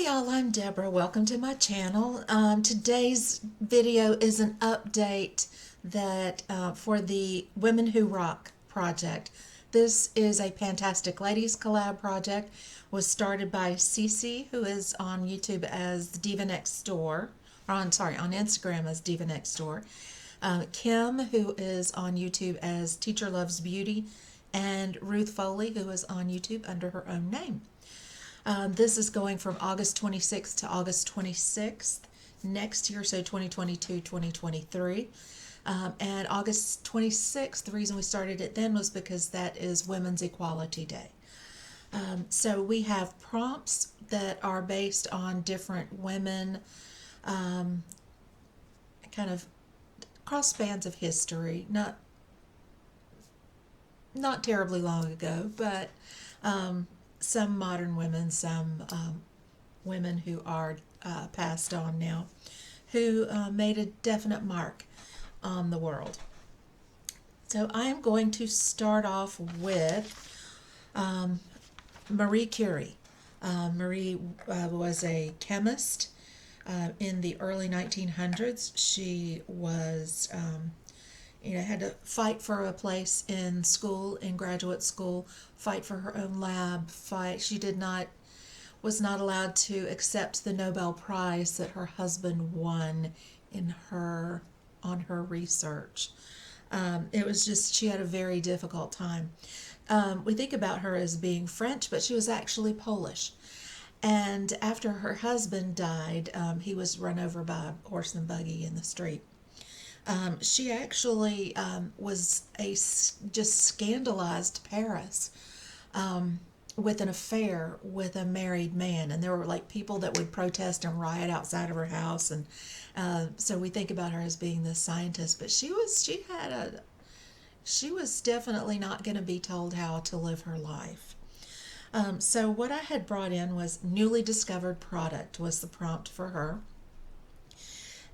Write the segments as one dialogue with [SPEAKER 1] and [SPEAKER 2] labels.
[SPEAKER 1] Y'all, I'm Deborah. Welcome to my channel. Today's video is an update that for the Women Who Rock project. This is a Fantastic Ladies collab project. Was started by Cece, who is on YouTube as Diva Next Door, or on Instagram as Diva Next Door. Kim, who is on YouTube as Teacher Loves Beauty, and Ruth Foley, who is on YouTube under her own name. This is going from August 26th to August 26th next year, so 2022-2023. And August 26th, the reason we started it then was because that is Women's Equality Day. So we have prompts that are based on different women, kind of cross spans of history, not terribly long ago, but some modern women, some women who are passed on now, who made a definite mark on the world. So I am going to start off with Marie Curie. Marie was a chemist in the early 1900s. She was had to fight for a place in school, in graduate school, fight for her own lab, She was not allowed to accept the Nobel Prize that her husband won on her research. It was just, she had a very difficult time. We think about her as being French, but she was actually Polish. And after her husband died, he was run over by a horse and buggy in the street. She actually just scandalized Paris with an affair with a married man, and there were like people that would protest and riot outside of her house, and so we think about her as being this scientist, but she was definitely not going to be told how to live her life. So what I had brought in was newly discovered product was the prompt for her.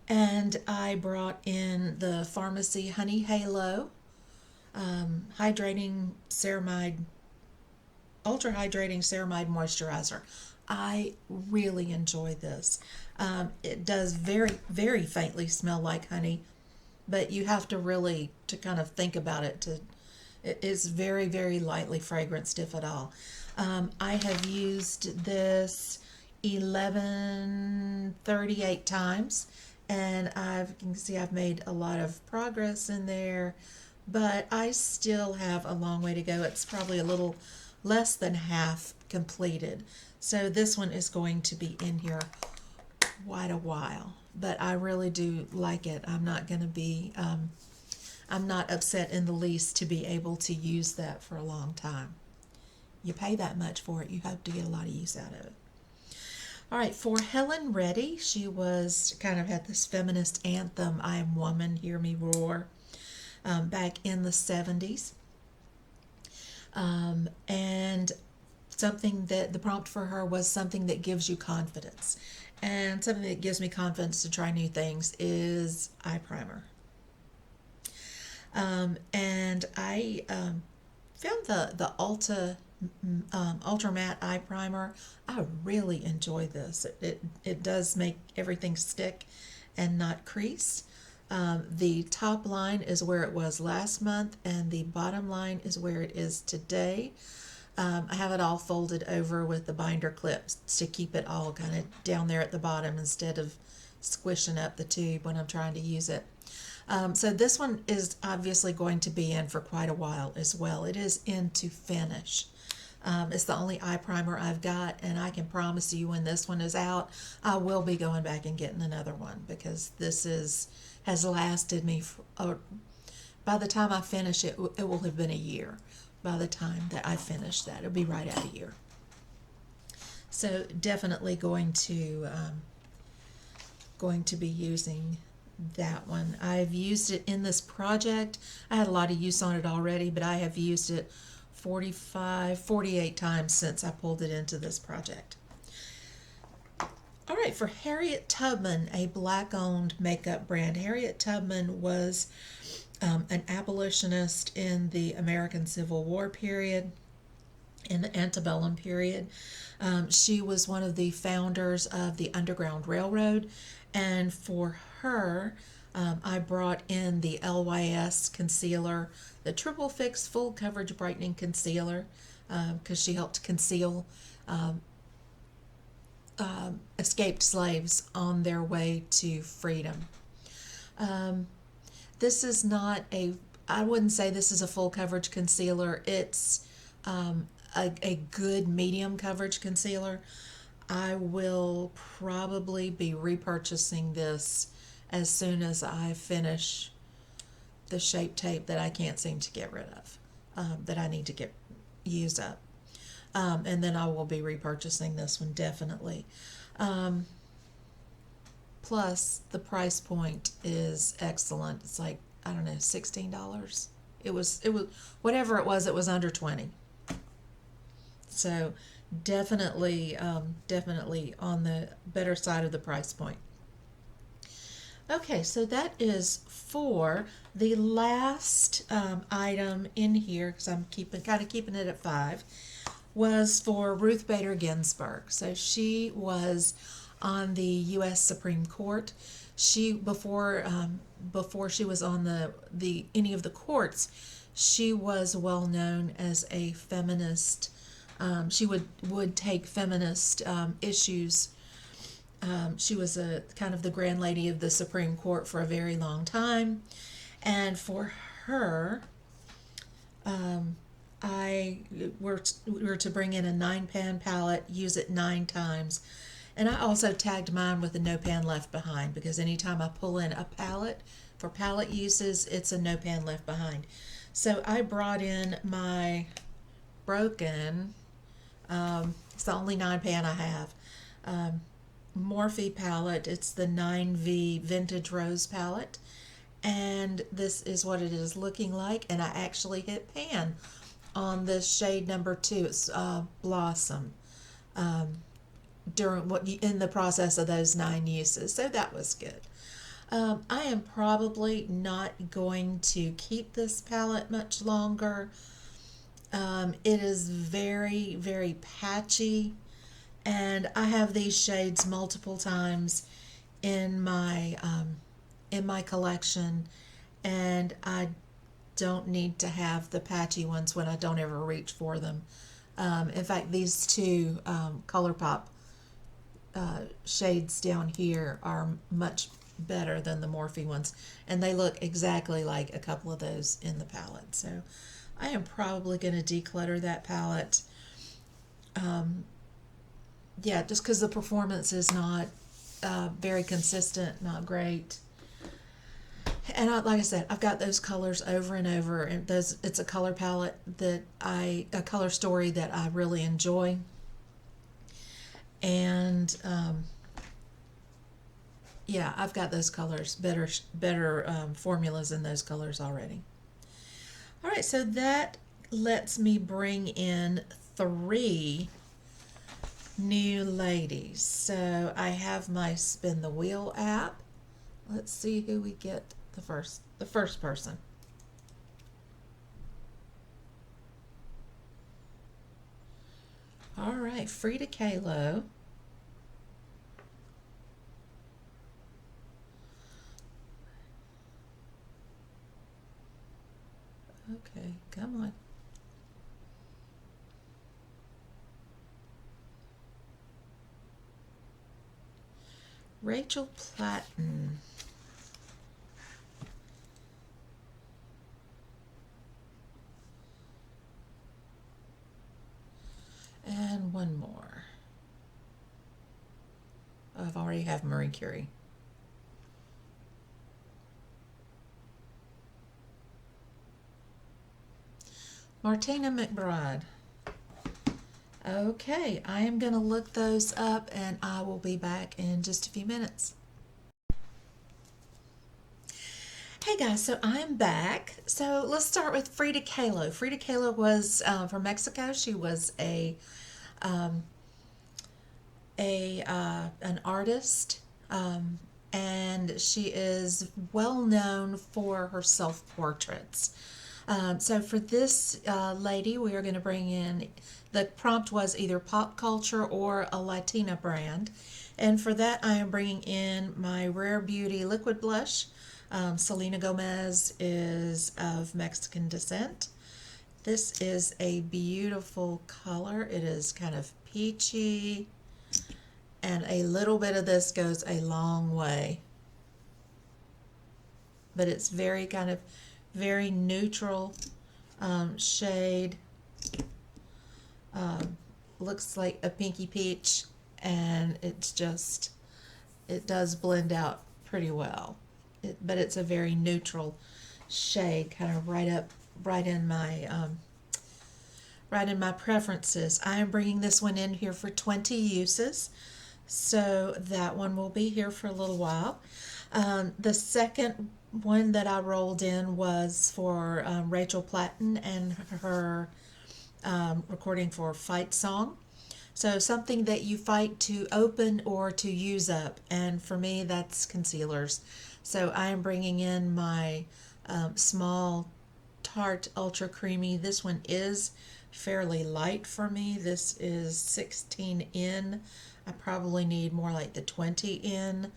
[SPEAKER 1] And I brought in the Pharmacy Honey Halo hydrating ceramide, ultra hydrating ceramide moisturizer. I really enjoy this. It does very, very faintly smell like honey, but you have to really to kind of think about it. It is very, very lightly fragranced, if at all. I have used this 1138 times. And you can see I've made a lot of progress in there, but I still have a long way to go. It's probably a little less than half completed. So this one is going to be in here quite a while, but I really do like it. I'm not upset in the least to be able to use that for a long time. You pay that much for it, you hope to get a lot of use out of it. All right, for Helen Reddy, she was kind of had this feminist anthem, I Am Woman, Hear Me Roar, back in the 70s. And something that the prompt for her was something that gives you confidence. And something that gives me confidence to try new things is eye primer. And I found the Ultra Matte Eye Primer. I really enjoy this. It does make everything stick and not crease. The top line is where it was last month, and the bottom line is where it is today. I have it all folded over with the binder clips to keep it all kind of down there at the bottom instead of squishing up the tube when I'm trying to use it. So this one is obviously going to be in for quite a while as well. It is in to finish. It's the only eye primer I've got, and I can promise you when this one is out, I will be going back and getting another one, because this has lasted me by the time I finish it, it will have been a year. By the time that I finish that, it'll be right at a year. So definitely going to be using that one. I've used it in this project. I had a lot of use on it already, but I have used it 48 times since I pulled it into this project. All right, for Harriet Tubman, a black-owned makeup brand. Harriet Tubman was an abolitionist in the American Civil War period. in the antebellum period. She was one of the founders of the Underground Railroad, and for her, I brought in the LYS concealer, the Triple Fix Full Coverage Brightening Concealer, because she helped conceal escaped slaves on their way to freedom. Um, this is not a, I wouldn't say this is a full coverage concealer. It's a good medium coverage concealer. I will probably be repurchasing this as soon as I finish the Shape Tape that I can't seem to get rid of, that I need to get use up. And then I will be repurchasing this one definitely. Um, Plus, the price point is excellent. It's like, I don't know, $16. It was whatever it was under 20. So definitely on the better side of the price point. Okay, so that is for the last item in here, because I'm keeping it at 5, was for Ruth Bader Ginsburg. So she was on the U.S. Supreme Court. She before she was on the any of the courts, she was well known as a feminist. She would take feminist issues. She was a kind of the grand lady of the Supreme Court for a very long time, and for her, I were to bring in a 9-pan palette, use it 9 times. And I also tagged mine with a no pan left behind, because anytime I pull in a palette for palette uses, it's a no pan left behind. So I brought in my broken, it's the only 9-pan I have, Morphe palette. It's the 9V Vintage Rose palette. And this is what it is looking like. And I actually hit pan on this shade number 2. It's Blossom. In the process of those 9 uses, so that was good. I am probably not going to keep this palette much longer. It is very, very patchy, and I have these shades multiple times in my collection, and I don't need to have the patchy ones when I don't ever reach for them. In fact, these two ColourPop shades down here are much better than the Morphe ones, and they look exactly like a couple of those in the palette. So I am probably going to declutter that palette. Yeah, just because the performance is not very consistent, not great. And like I said, I've got those colors over and over, and it's a color palette a color story that I really enjoy. And yeah, I've got those colors, better formulas in those colors already. All right, so that lets me bring in 3 new ladies. So I have my Spin the Wheel app. Let's see who we get the first person. All right, Frida Kahlo. Okay, come on. Rachel Platten. And one more. I've already have Marie Curie. Martina McBride. Okay, I am going to look those up, and I will be back in just a few minutes. Hey guys, so I'm back. So let's start with Frida Kahlo. Frida Kahlo was from Mexico. She was an artist, and she is well known for her self portraits. So for this lady, we are going to bring in, the prompt was either pop culture or a Latina brand. And for that, I am bringing in my Rare Beauty liquid blush. Selena Gomez is of Mexican descent. This is a beautiful color. It is kind of peachy, and a little bit of this goes a long way. But it's very kind of very neutral shade. Looks like a pinky peach, and it does blend out pretty well. But it's a very neutral shade, kind of right in my preferences. I am bringing this one in here for 20 uses, so that one will be here for a little while. The second one that I rolled in was for Rachel Platten and her recording for Fight Song. So something that you fight to open or to use up, and for me that's concealers. So I am bringing in my small Tarte Ultra Creamy. This one is fairly light for me. This is 16 in. I probably need more like the 20 in.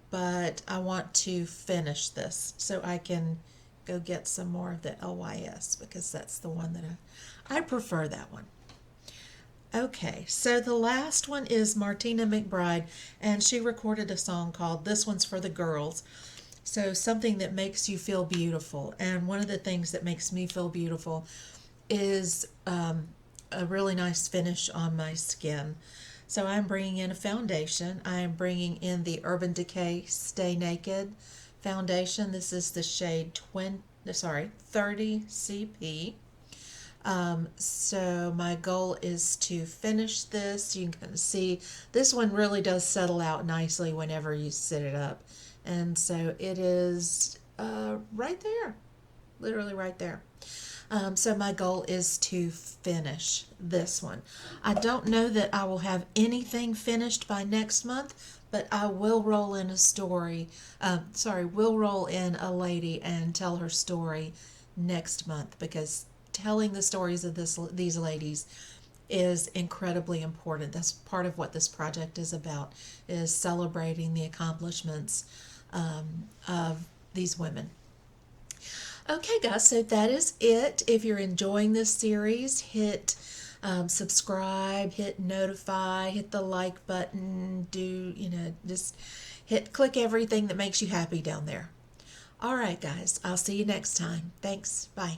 [SPEAKER 1] But I want to finish this so I can go get some more of the LYS, because that's the one that I prefer that one. Okay, so the last one is Martina McBride, and she recorded a song called This One's for the Girls. So something that makes you feel beautiful. And one of the things that makes me feel beautiful is a really nice finish on my skin. So I'm bringing in a foundation. I am bringing in the Urban Decay Stay Naked foundation. This is the shade 30 CP. So my goal is to finish this. You can see this one really does settle out nicely whenever you sit it up. And so it is right there, literally right there. So my goal is to finish this one. I don't know that I will have anything finished by next month, but I will roll in a story. We'll roll in a lady and tell her story next month, because telling the stories of these ladies is incredibly important. That's part of what this project is about, is celebrating the accomplishments of these women. Okay, guys, so that is it. If you're enjoying this series, hit subscribe, hit notify, hit the like button, just click everything that makes you happy down there. All right, guys, I'll see you next time. Thanks. Bye.